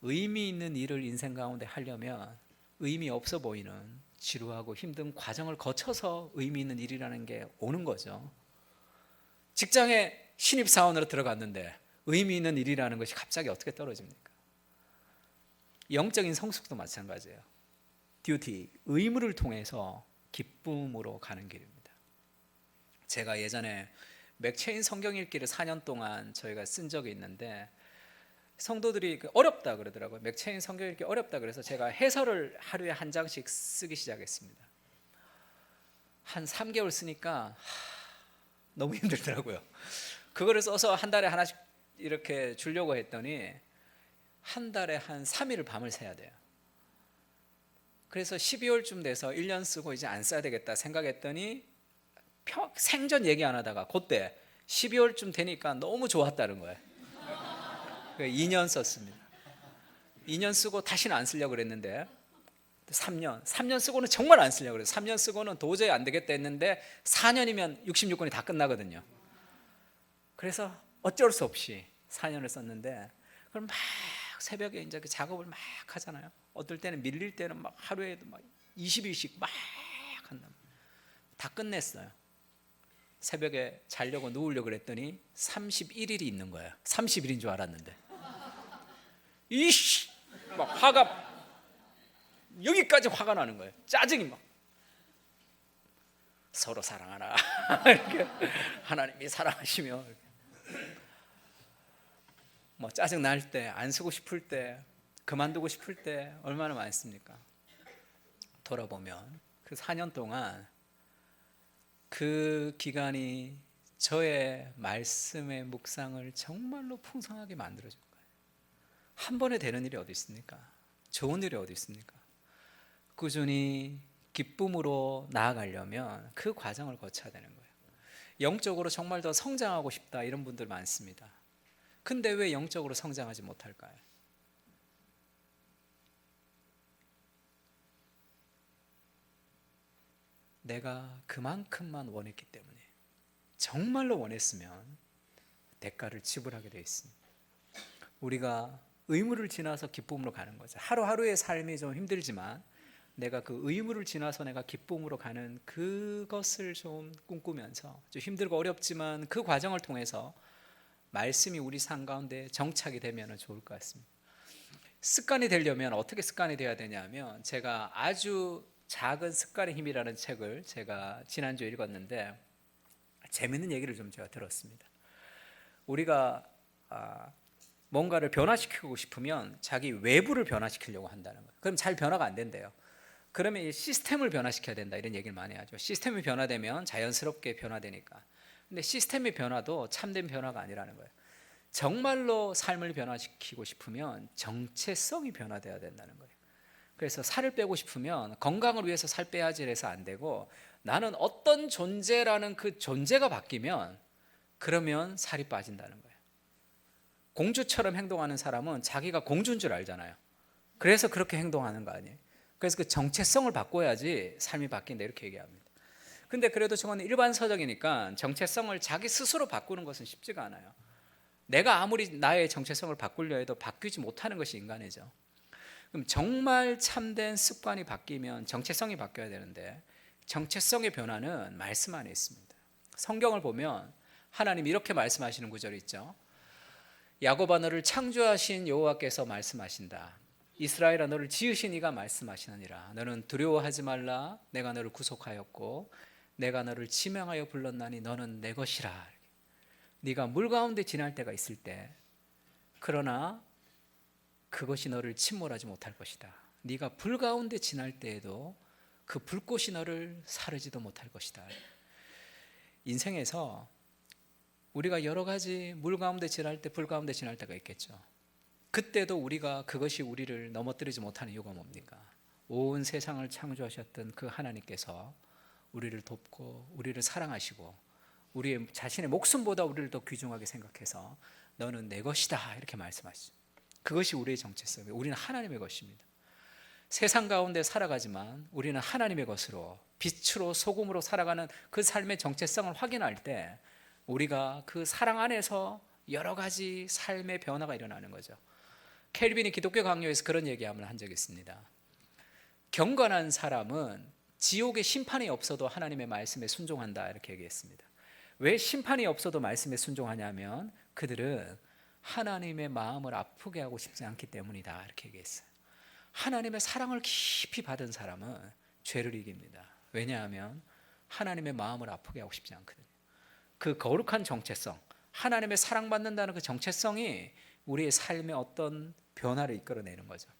의미 있는 일을 인생 가운데 하려면 의미 없어 보이는 지루하고 힘든 과정을 거쳐서 의미 있는 일이라는 게 오는 거죠. 직장에 신입사원으로 들어갔는데 의미 있는 일이라는 것이 갑자기 어떻게 떨어집니까? 영적인 성숙도 마찬가지예요. 듀티, 의무를 통해서 기쁨으로 가는 길입니다. 제가 예전에 맥체인 성경 읽기를 4년 동안 저희가 쓴 적이 있는데, 성도들이 어렵다 그러더라고요. 맥체인 성경 읽기 어렵다 그래서 제가 해설을 하루에 한 장씩 쓰기 시작했습니다. 한 3개월 쓰니까 너무 힘들더라고요. 그거를 써서 한 달에 하나씩 이렇게 주려고 했더니 한 달에 한 3일을 밤을 새야 돼요. 그래서 12월쯤 돼서 1년 쓰고 이제 안 써야 되겠다 생각했더니 생전 얘기 안 하다가 그때 12월쯤 되니까 너무 좋았다는 거예요. 2년 썼습니다. 2년 쓰고 다시는 안 쓰려고 그랬는데 3년 쓰고는 정말 안 쓰려고 그랬어요. 3년 쓰고는 도저히 안 되겠다 했는데 4년이면 66권이 다 끝나거든요. 그래서 어쩔 수 없이 4년을 썼는데, 그럼 막 새벽에 이제 그 작업을 막 하잖아요. 어떨 때는 밀릴 때는 막 하루에도 막 20일씩 막 한다. 다 끝냈어요. 새벽에 자려고 누우려고 그랬더니 31일이 있는 거예요. 30일인 줄 알았는데 이씨 막 화가 여기까지 화가 나는 거예요. 짜증이 막. 서로 사랑하라. 이렇게 하나님이 사랑하시며 뭐 짜증 날 때, 안 쓰고 싶을 때, 그만두고 싶을 때 얼마나 많습니까? 돌아보면 그 4년 동안 그 기간이 저의 말씀의 묵상을 정말로 풍성하게 만들어준 거예요. 한 번에 되는 일이 어디 있습니까? 좋은 일이 어디 있습니까? 꾸준히 기쁨으로 나아가려면 그 과정을 거쳐야 되는 거예요. 영적으로 정말 더 성장하고 싶다 이런 분들 많습니다. 근데 왜 영적으로 성장하지 못할까요? 내가 그만큼만 원했기 때문에, 정말로 원했으면 대가를 지불하게 되어 있습니다. 우리가 의무를 지나서 기쁨으로 가는 거죠. 하루하루의 삶이 좀 힘들지만 내가 그 의무를 지나서 내가 기쁨으로 가는 그것을 좀 꿈꾸면서, 좀 힘들고 어렵지만 그 과정을 통해서 말씀이 우리 삶 가운데 정착이 되면 좋을 것 같습니다. 습관이 되려면 어떻게 습관이 되어야 되냐면, 제가 아주 작은 습관의 힘이라는 책을 제가 지난주에 읽었는데 재밌는 얘기를 좀 제가 들었습니다. 우리가 뭔가를 변화시키고 싶으면 자기 외부를 변화시키려고 한다는 거예요. 그럼 잘 변화가 안 된대요. 그러면 이 시스템을 변화시켜야 된다 이런 얘기를 많이 하죠. 시스템이 변화되면 자연스럽게 변화되니까. 근데 시스템의 변화도 참된 변화가 아니라는 거예요. 정말로 삶을 변화시키고 싶으면 정체성이 변화돼야 된다는 거예요. 그래서 살을 빼고 싶으면 건강을 위해서 살 빼야지 해서 안 되고, 나는 어떤 존재라는 그 존재가 바뀌면 그러면 살이 빠진다는 거예요. 공주처럼 행동하는 사람은 자기가 공주인 줄 알잖아요. 그래서 그렇게 행동하는 거 아니에요. 그래서 그 정체성을 바꿔야지 삶이 바뀐다 이렇게 얘기합니다. 근데 그래도 저건 일반서적이니까 정체성을 자기 스스로 바꾸는 것은 쉽지가 않아요. 내가 아무리 나의 정체성을 바꾸려 해도 바뀌지 못하는 것이 인간이죠. 그럼 정말 참된 습관이 바뀌면 정체성이 바뀌어야 되는데, 정체성의 변화는 말씀 안에 있습니다. 성경을 보면 하나님이 이렇게 말씀하시는 구절이 있죠. 야곱아, 너를 창조하신 여호와께서 말씀하신다. 이스라엘아, 너를 지으신 이가 말씀하시느니라. 너는 두려워하지 말라. 내가 너를 구속하였고 내가 너를 지명하여 불렀나니 너는 내 것이라. 네가 물 가운데 지날 때가 있을 때, 그러나 그것이 너를 침몰하지 못할 것이다. 네가 불 가운데 지날 때에도 그 불꽃이 너를 사르지도 못할 것이다. 인생에서 우리가 여러 가지 물 가운데 지날 때, 불 가운데 지날 때가 있겠죠. 그때도 우리가 그것이 우리를 넘어뜨리지 못하는 이유가 뭡니까? 온 세상을 창조하셨던 그 하나님께서 우리를 돕고 우리를 사랑하시고 우리의 자신의 목숨보다 우리를 더 귀중하게 생각해서 너는 내 것이다 이렇게 말씀하시죠. 그것이 우리의 정체성이에요. 우리는 하나님의 것입니다. 세상 가운데 살아가지만 우리는 하나님의 것으로, 빛으로 소금으로 살아가는 그 삶의 정체성을 확인할 때 우리가 그 사랑 안에서 여러 가지 삶의 변화가 일어나는 거죠. 켈빈이 기독교 강요에서 그런 얘기함을 한 적이 있습니다. 경건한 사람은 지옥의 심판이 없어도 하나님의 말씀에 순종한다 이렇게 얘기했습니다. 왜 심판이 없어도 말씀에 순종하냐면 그들은 하나님의 마음을 아프게 하고 싶지 않기 때문이다 이렇게 얘기했어요. 하나님의 사랑을 깊이 받은 사람은 죄를 이깁니다. 왜냐하면 하나님의 마음을 아프게 하고 싶지 않거든요. 그 거룩한 정체성, 하나님의 사랑받는다는 그 정체성이 우리의 삶에 어떤 변화를 이끌어내는 거죠.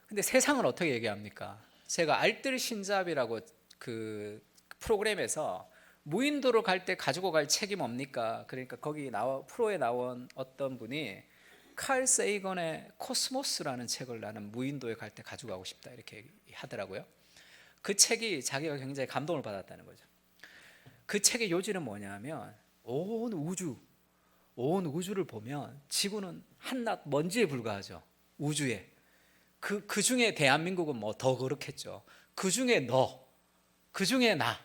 근데 세상은 어떻게 얘기합니까? 제가 알뜰신잡이라고 그 프로그램에서 무인도로 갈 때 가지고 갈 책이 뭡니까? 그러니까 거기 프로에 나온 어떤 분이 칼 세이건의 코스모스라는 책을 나는 무인도에 갈 때 가지고 가고 싶다 이렇게 하더라고요. 그 책이 자기가 굉장히 감동을 받았다는 거죠. 그 책의 요지는 뭐냐면 온 우주를 보면 지구는 한낱 먼지에 불과하죠. 우주에. 그 중에 대한민국은 뭐 더 그렇겠죠. 그 중에 너, 그 중에 나,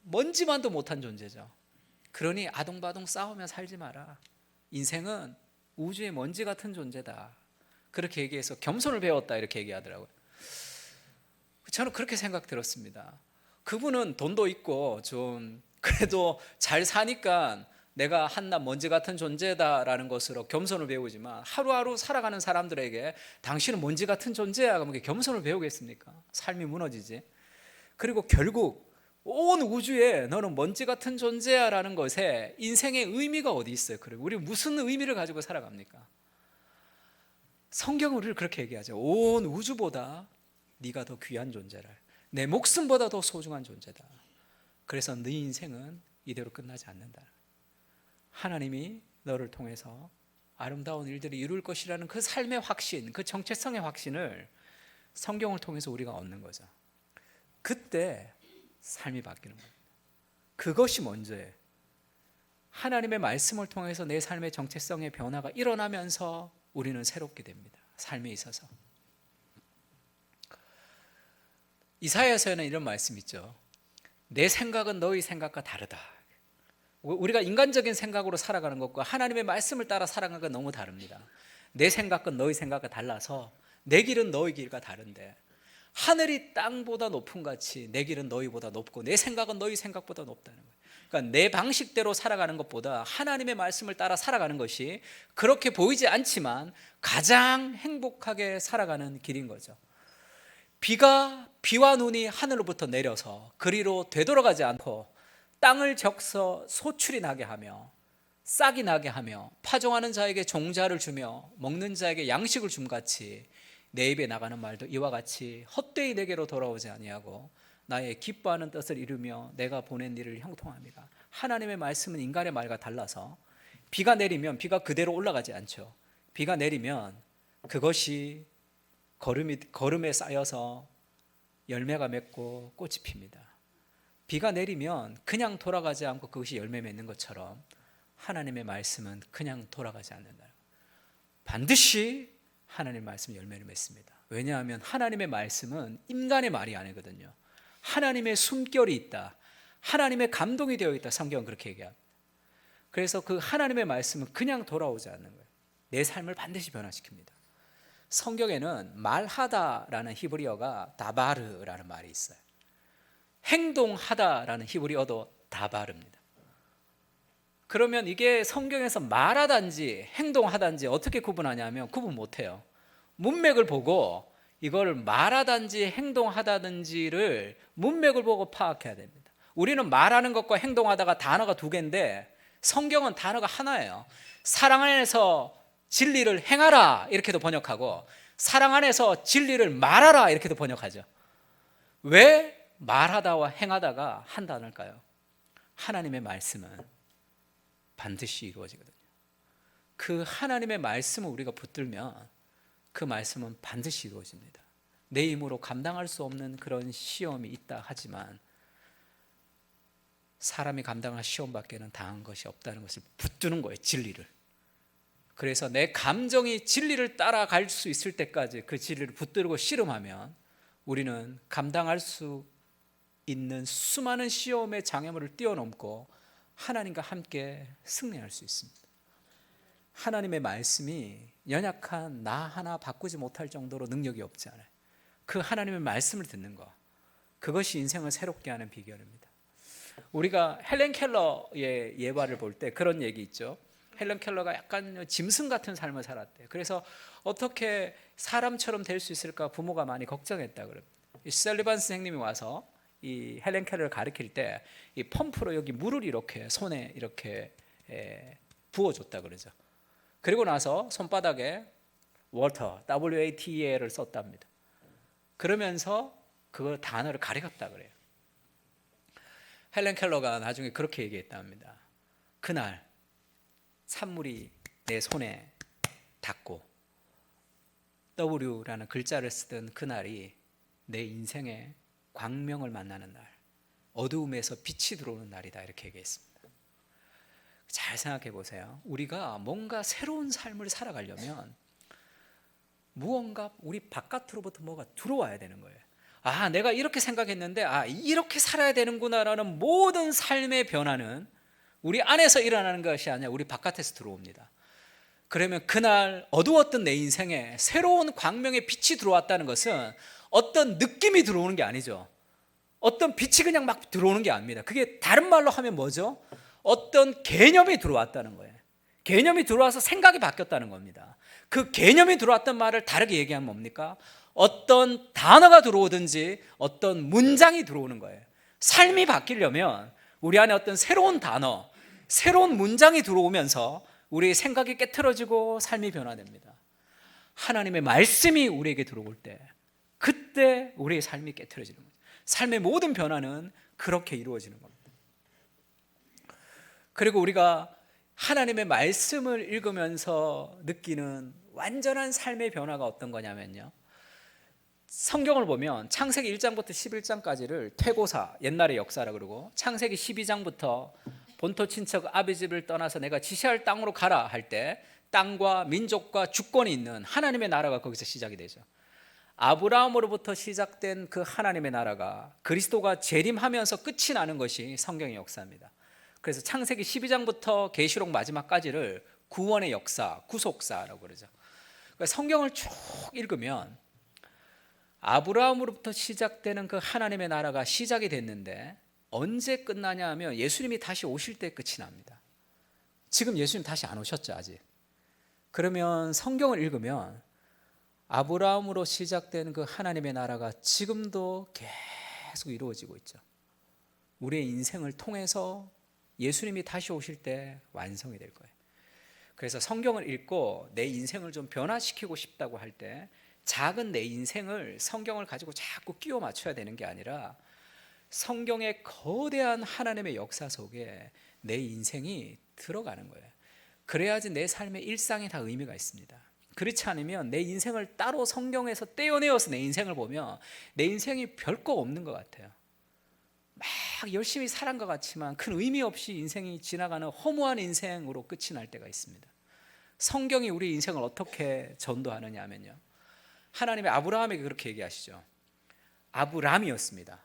먼지만도 못한 존재죠. 그러니 아동바동 싸우며 살지 마라. 인생은 우주의 먼지 같은 존재다. 그렇게 얘기해서 겸손을 배웠다 이렇게 얘기하더라고요. 저는 그렇게 생각 들었습니다. 그분은 돈도 있고 좀 그래도 잘 사니까 내가 한낱 먼지 같은 존재다라는 것으로 겸손을 배우지만, 하루하루 살아가는 사람들에게 당신은 먼지 같은 존재야 그러면 겸손을 배우겠습니까? 삶이 무너지지. 그리고 결국 온 우주에 너는 먼지 같은 존재야 라는 것에 인생의 의미가 어디 있어요? 그리고 우리 무슨 의미를 가지고 살아갑니까? 성경은 우리를 그렇게 얘기하죠. 온 우주보다 네가 더 귀한 존재라. 내 목숨보다 더 소중한 존재다. 그래서 네 인생은 이대로 끝나지 않는다. 하나님이 너를 통해서 아름다운 일들이 이룰 것이라는 그 삶의 확신, 그 정체성의 확신을 성경을 통해서 우리가 얻는 거죠. 그때 삶이 바뀌는 겁니다. 그것이 먼저예요. 하나님의 말씀을 통해서 내 삶의 정체성의 변화가 일어나면서 우리는 새롭게 됩니다. 삶에 있어서. 이사야서에는 이런 말씀이 있죠. 내 생각은 너희 생각과 다르다. 우리가 인간적인 생각으로 살아가는 것과 하나님의 말씀을 따라 살아가는 건 너무 다릅니다. 내 생각은 너희 생각과 달라서 내 길은 너희 길과 다른데 하늘이 땅보다 높은 같이 내 길은 너희보다 높고 내 생각은 너희 생각보다 높다는 거예요. 그러니까 내 방식대로 살아가는 것보다 하나님의 말씀을 따라 살아가는 것이 그렇게 보이지 않지만 가장 행복하게 살아가는 길인 거죠. 비와 눈이 하늘로부터 내려서 그리로 되돌아가지 않고 땅을 적서 소출이 나게 하며 싹이 나게 하며 파종하는 자에게 종자를 주며 먹는 자에게 양식을 줌같이 내 입에 나가는 말도 이와 같이 헛되이 내게로 돌아오지 아니하고 나의 기뻐하는 뜻을 이루며 내가 보낸 일을 형통합니다. 하나님의 말씀은 인간의 말과 달라서 비가 내리면 비가 그대로 올라가지 않죠. 비가 내리면 그것이 거름에 쌓여서 열매가 맺고 꽃이 핍니다. 비가 내리면 그냥 돌아가지 않고 그것이 열매 맺는 것처럼 하나님의 말씀은 그냥 돌아가지 않는다. 반드시 하나님의 말씀 열매를 맺습니다. 왜냐하면 하나님의 말씀은 인간의 말이 아니거든요. 하나님의 숨결이 있다. 하나님의 감동이 되어 있다. 성경은 그렇게 얘기합니다. 그래서 그 하나님의 말씀은 그냥 돌아오지 않는 거예요. 내 삶을 반드시 변화시킵니다. 성경에는 말하다라는 히브리어가 다바르라는 말이 있어요. 행동하다라는 히브리어도 다바르입니다. 그러면 이게 성경에서 말하단지 행동하단지 어떻게 구분하냐면 구분 못해요. 문맥을 보고 이걸 말하단지 행동하다든지를 문맥을 보고 파악해야 됩니다. 우리는 말하는 것과 행동하다가 단어가 두 개인데 성경은 단어가 하나예요. 사랑 안에서 진리를 행하라 이렇게도 번역하고 사랑 안에서 진리를 말하라 이렇게도 번역하죠. 왜 말하다와 행하다가 한 단어일까요? 하나님의 말씀은 반드시 이루어지거든요. 그 하나님의 말씀을 우리가 붙들면 그 말씀은 반드시 이루어집니다. 내 힘으로 감당할 수 없는 그런 시험이 있다 하지만 사람이 감당할 시험밖에는 당한 것이 없다는 것을 붙드는 거예요. 진리를. 그래서 내 감정이 진리를 따라갈 수 있을 때까지 그 진리를 붙들고 씨름하면 우리는 감당할 수 있는 수많은 시험의 장애물을 뛰어넘고 하나님과 함께 승리할 수 있습니다. 하나님의 말씀이 연약한 나 하나 바꾸지 못할 정도로 능력이 없지 않아요. 그 하나님의 말씀을 듣는 것, 그것이 인생을 새롭게 하는 비결입니다. 우리가 헬렌 켈러의 예화를 볼 때 그런 얘기 있죠. 헬렌 켈러가 약간 짐승 같은 삶을 살았대요. 그래서 어떻게 사람처럼 될 수 있을까 부모가 많이 걱정했다 그럽니다. 셀리반 선생님이 와서 이 헬렌 켈러를 가르칠 때 이 펌프로 여기 물을 이렇게 손에 이렇게 부어줬다 그러죠. 그리고 나서 손바닥에 water, W-A-T-E를 썼답니다. 그러면서 그 단어를 가리켰다 그래요. 헬렌 켈러가 나중에 그렇게 얘기했답니다. 그날 찬물이 내 손에 닿고 W라는 글자를 쓰던 그날이 내 인생의 광명을 만나는 날, 어두움에서 빛이 들어오는 날이다 이렇게 얘기했습니다. 잘 생각해 보세요. 우리가 뭔가 새로운 삶을 살아가려면 무언가 우리 바깥으로부터 뭐가 들어와야 되는 거예요. 아, 내가 이렇게 생각했는데 이렇게 살아야 되는구나라는 모든 삶의 변화는 우리 안에서 일어나는 것이 아니라 우리 바깥에서 들어옵니다. 그러면 그날 어두웠던 내 인생에 새로운 광명의 빛이 들어왔다는 것은 어떤 느낌이 들어오는 게 아니죠. 어떤 빛이 그냥 막 들어오는 게 아닙니다. 그게 다른 말로 하면 뭐죠? 어떤 개념이 들어왔다는 거예요. 개념이 들어와서 생각이 바뀌었다는 겁니다. 그 개념이 들어왔던 말을 다르게 얘기하면 뭡니까? 어떤 단어가 들어오든지 어떤 문장이 들어오는 거예요. 삶이 바뀌려면 우리 안에 어떤 새로운 단어, 새로운 문장이 들어오면서 우리의 생각이 깨트려지고 삶이 변화됩니다. 하나님의 말씀이 우리에게 들어올 때 그때 우리의 삶이 깨트려지는 거예요. 삶의 모든 변화는 그렇게 이루어지는 겁니다. 그리고 우리가 하나님의 말씀을 읽으면서 느끼는 완전한 삶의 변화가 어떤 거냐면요, 성경을 보면 창세기 1장부터 11장까지를 퇴고사, 옛날의 역사라 그러고, 창세기 12장부터 본토 친척 아비 집을 떠나서 내가 지시할 땅으로 가라 할 때 땅과 민족과 주권이 있는 하나님의 나라가 거기서 시작이 되죠. 아브라함으로부터 시작된 그 하나님의 나라가 그리스도가 재림하면서 끝이 나는 것이 성경의 역사입니다. 그래서 창세기 12장부터 계시록 마지막까지를 구원의 역사, 구속사라고 그러죠. 그러니까 성경을 쭉 읽으면 아브라함으로부터 시작되는 그 하나님의 나라가 시작이 됐는데 언제 끝나냐 하면 예수님이 다시 오실 때 끝이 납니다. 지금 예수님 다시 안 오셨죠, 아직. 그러면 성경을 읽으면 아브라함으로 시작된 그 하나님의 나라가 지금도 계속 이루어지고 있죠. 우리의 인생을 통해서 예수님이 다시 오실 때 완성이 될 거예요. 그래서 성경을 읽고 내 인생을 좀 변화시키고 싶다고 할 때 작은 내 인생을 성경을 가지고 자꾸 끼워 맞춰야 되는 게 아니라 성경의 거대한 하나님의 역사 속에 내 인생이 들어가는 거예요. 그래야지 내 삶의 일상에 다 의미가 있습니다. 그렇지 않으면 내 인생을 따로 성경에서 떼어내어서 내 인생을 보면 내 인생이 별거 없는 것 같아요. 막 열심히 살은 것 같지만 큰 의미 없이 인생이 지나가는 허무한 인생으로 끝이 날 때가 있습니다. 성경이 우리 인생을 어떻게 전도하느냐 하면요, 하나님의 아브라함에게 그렇게 얘기하시죠. 아브람이었습니다.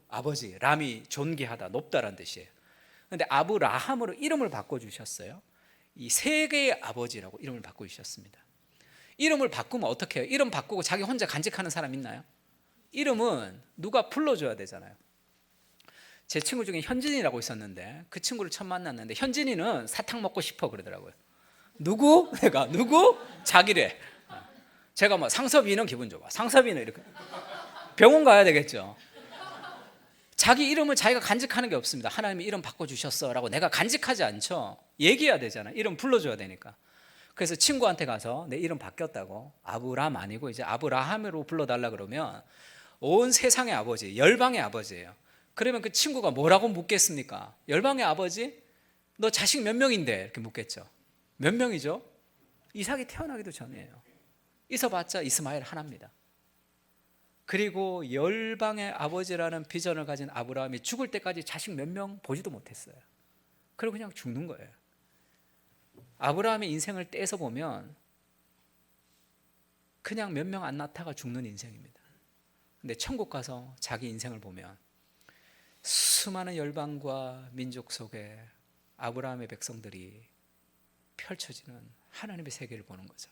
아버지, 람이 존귀하다, 높다라는 뜻이에요. 그런데 아브라함으로 이름을 바꿔주셨어요. 이 세계의 아버지라고 이름을 바꿔주셨습니다. 이름을 바꾸면 어떻게 해요? 이름 바꾸고 자기 혼자 간직하는 사람 있나요? 이름은 누가 불러줘야 되잖아요. 제 친구 중에 현진이라고 있었는데 그 친구를 처음 만났는데 현진이는 사탕 먹고 싶어 그러더라고요. 누구? 내가 누구? 자기래. 제가 뭐 상섭이는 기분 좋아, 상섭이는 이렇게 병원 가야 되겠죠. 자기 이름을 자기가 간직하는 게 없습니다. 하나님이 이름 바꿔주셨어 라고 내가 간직하지 않죠. 얘기해야 되잖아. 이름 불러줘야 되니까. 그래서 친구한테 가서 내 이름 바뀌었다고, 아브람 아니고 이제 아브라함으로 불러달라 그러면 온 세상의 아버지, 열방의 아버지예요. 그러면 그 친구가 뭐라고 묻겠습니까? 열방의 아버지? 너 자식 몇 명인데? 이렇게 묻겠죠. 몇 명이죠? 이삭이 태어나기도 전이에요. 있어봤자 이스마엘 하나입니다. 그리고 열방의 아버지라는 비전을 가진 아브라함이 죽을 때까지 자식 몇 명 보지도 못했어요. 그리고 그냥 죽는 거예요. 아브라함의 인생을 떼서 보면 그냥 몇 명 안 낳다가 죽는 인생입니다. 근데 천국 가서 자기 인생을 보면 수많은 열방과 민족 속에 아브라함의 백성들이 펼쳐지는 하나님의 세계를 보는 거죠.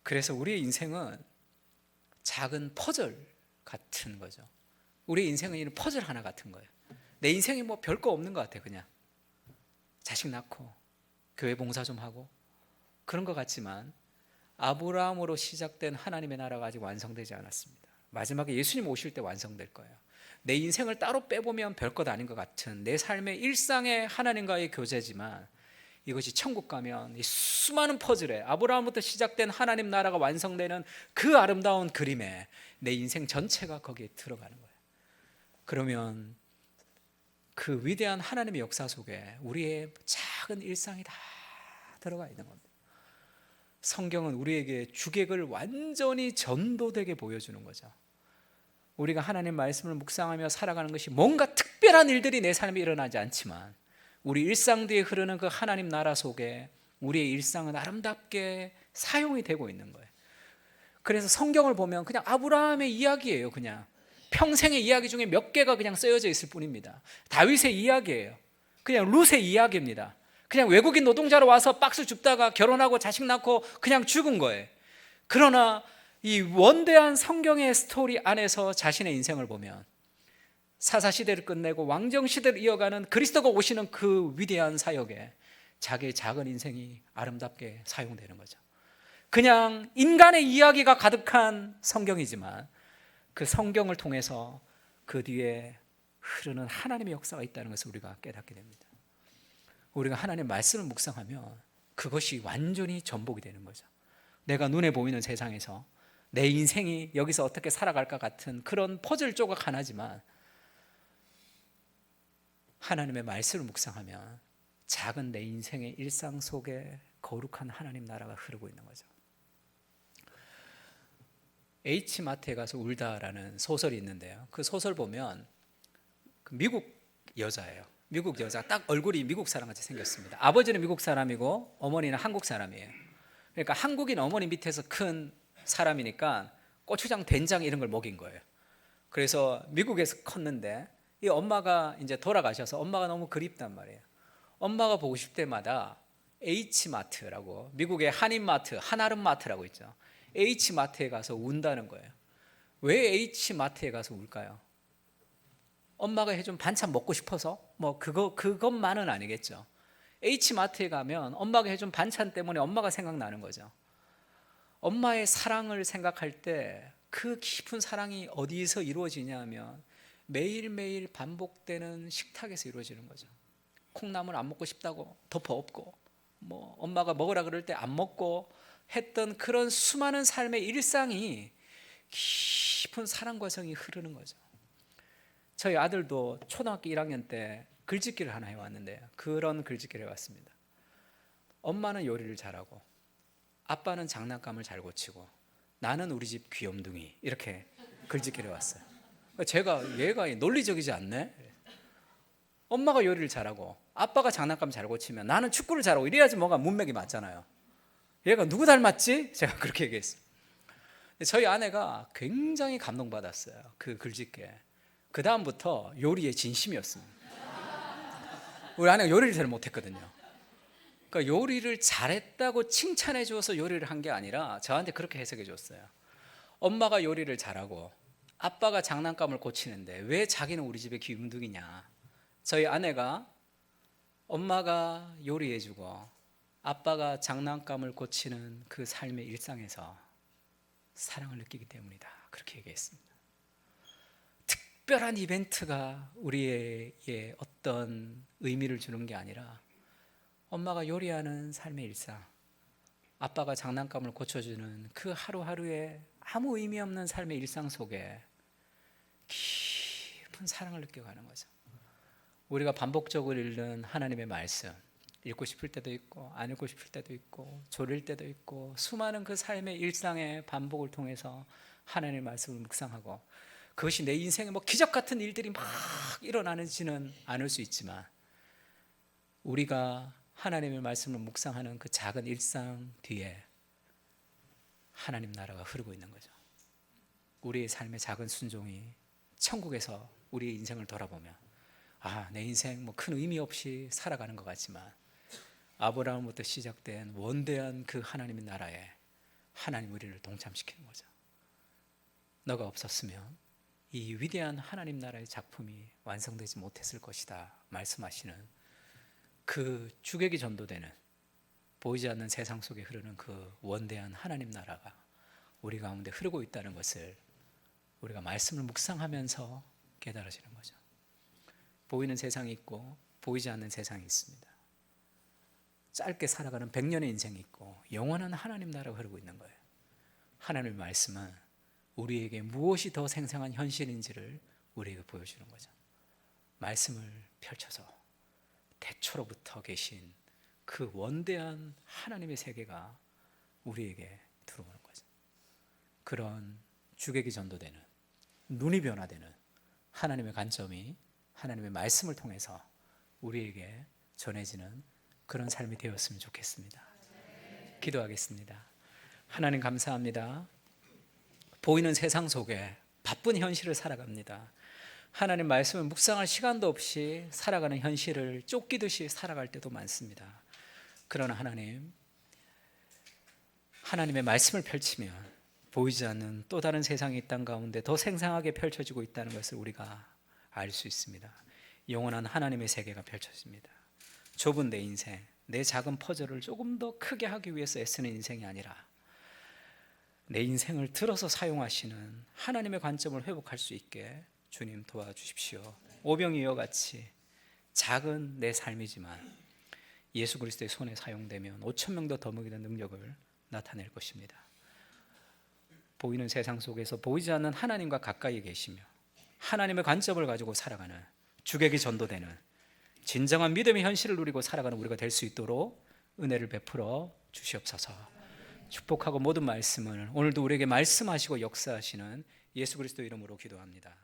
그래서 우리의 인생은 작은 퍼즐 같은 거죠. 우리 인생은 퍼즐 하나 같은 거예요. 내 인생이 뭐 별거 없는 것 같아요. 그냥 자식 낳고 교회 봉사 좀 하고 그런 것 같지만 아브라함으로 시작된 하나님의 나라가 아직 완성되지 않았습니다. 마지막에 예수님 오실 때 완성될 거예요. 내 인생을 따로 빼보면 별것 아닌 것 같은 내 삶의 일상의 하나님과의 교제지만 이것이 천국 가면 이 수많은 퍼즐에 아브라함부터 시작된 하나님 나라가 완성되는 그 아름다운 그림에 내 인생 전체가 거기에 들어가는 거예요. 그러면 그 위대한 하나님의 역사 속에 우리의 작은 일상이 다 들어가 있는 겁니다. 성경은 우리에게 주객을 완전히 전도되게 보여주는 거죠. 우리가 하나님 말씀을 묵상하며 살아가는 것이 뭔가 특별한 일들이 내 삶에 일어나지 않지만 우리 일상 뒤에 흐르는 그 하나님 나라 속에 우리의 일상은 아름답게 사용이 되고 있는 거예요. 그래서 성경을 보면 그냥 아브라함의 이야기예요. 그냥 평생의 이야기 중에 몇 개가 그냥 쓰여져 있을 뿐입니다. 다윗의 이야기예요. 그냥 룻의 이야기입니다. 그냥 외국인 노동자로 와서 박스 줍다가 결혼하고 자식 낳고 그냥 죽은 거예요. 그러나 이 원대한 성경의 스토리 안에서 자신의 인생을 보면 사사시대를 끝내고 왕정시대를 이어가는 그리스도가 오시는 그 위대한 사역에 자기의 작은 인생이 아름답게 사용되는 거죠. 그냥 인간의 이야기가 가득한 성경이지만 그 성경을 통해서 그 뒤에 흐르는 하나님의 역사가 있다는 것을 우리가 깨닫게 됩니다. 우리가 하나님의 말씀을 묵상하면 그것이 완전히 전복이 되는 거죠. 내가 눈에 보이는 세상에서 내 인생이 여기서 어떻게 살아갈까 같은 그런 퍼즐 조각 하나지만 하나님의 말씀을 묵상하면 작은 내 인생의 일상 속에 거룩한 하나님 나라가 흐르고 있는 거죠. H마트에 가서 울다라는 소설이 있는데요. 그 소설 보면 미국 여자예요. 미국 여자, 딱 얼굴이 미국 사람같이 생겼습니다. 아버지는 미국 사람이고 어머니는 한국 사람이에요. 그러니까 한국인 어머니 밑에서 큰 사람이니까 고추장, 된장 이런 걸 먹인 거예요. 그래서 미국에서 컸는데 이 엄마가 이제 돌아가셔서 엄마가 너무 그립단 말이에요. 엄마가 보고 싶을 때마다 H마트라고, 미국의 한인마트, 한아름마트라고 있죠. H마트에 가서 운다는 거예요. 왜 H마트에 가서 울까요? 엄마가 해준 반찬 먹고 싶어서? 뭐 그것만은 아니겠죠. H마트에 가면 엄마가 해준 반찬 때문에 엄마가 생각나는 거죠. 엄마의 사랑을 생각할 때 그 깊은 사랑이 어디서 이루어지냐 하면 매일매일 반복되는 식탁에서 이루어지는 거죠. 콩나물 안 먹고 싶다고 덮어 엎고, 뭐 엄마가 먹으라 그럴 때 안 먹고 했던 그런 수많은 삶의 일상이 깊은 사랑과 정이 흐르는 거죠. 저희 아들도 초등학교 1학년 때 글짓기를 하나 해왔는데 그런 글짓기를 해왔습니다. 엄마는 요리를 잘하고 아빠는 장난감을 잘 고치고 나는 우리 집 귀염둥이, 이렇게 글짓기를 해왔어요. 제가 얘가 논리적이지 않네. 엄마가 요리를 잘하고 아빠가 장난감 잘 고치면 나는 축구를 잘하고 이래야지 뭐가 문맥이 맞잖아요. 얘가 누구 닮았지? 제가 그렇게 얘기했어요. 저희 아내가 굉장히 감동받았어요. 그 글짓기에. 그 다음부터 요리에 진심이었습니다. 우리 아내가 요리를 잘 못했거든요. 그러니까 요리를 잘했다고 칭찬해 줘서 요리를 한 게 아니라 저한테 그렇게 해석해 줬어요. 엄마가 요리를 잘하고 아빠가 장난감을 고치는데 왜 자기는 우리 집의 귀염둥이냐. 저희 아내가 엄마가 요리해 주고 아빠가 장난감을 고치는 그 삶의 일상에서 사랑을 느끼기 때문이다, 그렇게 얘기했습니다. 특별한 이벤트가 우리에게 어떤 의미를 주는 게 아니라 엄마가 요리하는 삶의 일상, 아빠가 장난감을 고쳐주는 그 하루하루의 아무 의미 없는 삶의 일상 속에 깊은 사랑을 느껴가는 거죠. 우리가 반복적으로 읽는 하나님의 말씀, 읽고 싶을 때도 있고 안 읽고 싶을 때도 있고 졸릴 때도 있고 수많은 그 삶의 일상의 반복을 통해서 하나님의 말씀을 묵상하고, 그것이 내 인생에 뭐 기적 같은 일들이 막 일어나지는 않을 수 있지만 우리가 하나님의 말씀을 묵상하는 그 작은 일상 뒤에 하나님 나라가 흐르고 있는 거죠. 우리의 삶의 작은 순종이 천국에서 우리의 인생을 돌아보면 내 인생 뭐 큰 의미 없이 살아가는 것 같지만 아브라함부터 시작된 원대한 그 하나님의 나라에 하나님 우리를 동참시키는 거죠. 너가 없었으면 이 위대한 하나님 나라의 작품이 완성되지 못했을 것이다 말씀하시는 그 주객이 전도되는, 보이지 않는 세상 속에 흐르는 그 원대한 하나님 나라가 우리 가운데 흐르고 있다는 것을 우리가 말씀을 묵상하면서 깨달아지는 거죠. 보이는 세상이 있고 보이지 않는 세상이 있습니다. 짧게 살아가는 100년의 인생이 있고 영원한 하나님 나라가 흐르고 있는 거예요. 하나님의 말씀은 우리에게 무엇이 더 생생한 현실인지를 우리에게 보여주는 거죠. 말씀을 펼쳐서 태초로부터 계신 그 원대한 하나님의 세계가 우리에게 들어오는 거죠. 그런 주객이 전도되는, 눈이 변화되는 하나님의 관점이 하나님의 말씀을 통해서 우리에게 전해지는 그런 삶이 되었으면 좋겠습니다. 기도하겠습니다. 하나님 감사합니다. 보이는 세상 속에 바쁜 현실을 살아갑니다. 하나님 말씀을 묵상할 시간도 없이 살아가는 현실을 쫓기듯이 살아갈 때도 많습니다. 그러나 하나님의 말씀을 펼치면 보이지 않는 또 다른 세상이 이 땅 가운데 더 생생하게 펼쳐지고 있다는 것을 우리가 알 수 있습니다. 영원한 하나님의 세계가 펼쳐집니다. 좁은 내 인생, 내 작은 퍼즐을 조금 더 크게 하기 위해서 애쓰는 인생이 아니라 내 인생을 들어서 사용하시는 하나님의 관점을 회복할 수 있게 주님 도와주십시오. 오병이어 같이 작은 내 삶이지만 예수 그리스도의 손에 사용되면 5천 명도 더 먹이는 능력을 나타낼 것입니다. 보이는 세상 속에서 보이지 않는 하나님과 가까이 계시며 하나님의 관점을 가지고 살아가는 주객이 전도되는 진정한 믿음의 현실을 누리고 살아가는 우리가 될 수 있도록 은혜를 베풀어 주시옵소서. 축복하고 모든 말씀을 오늘도 우리에게 말씀하시고 역사하시는 예수 그리스도 이름으로 기도합니다.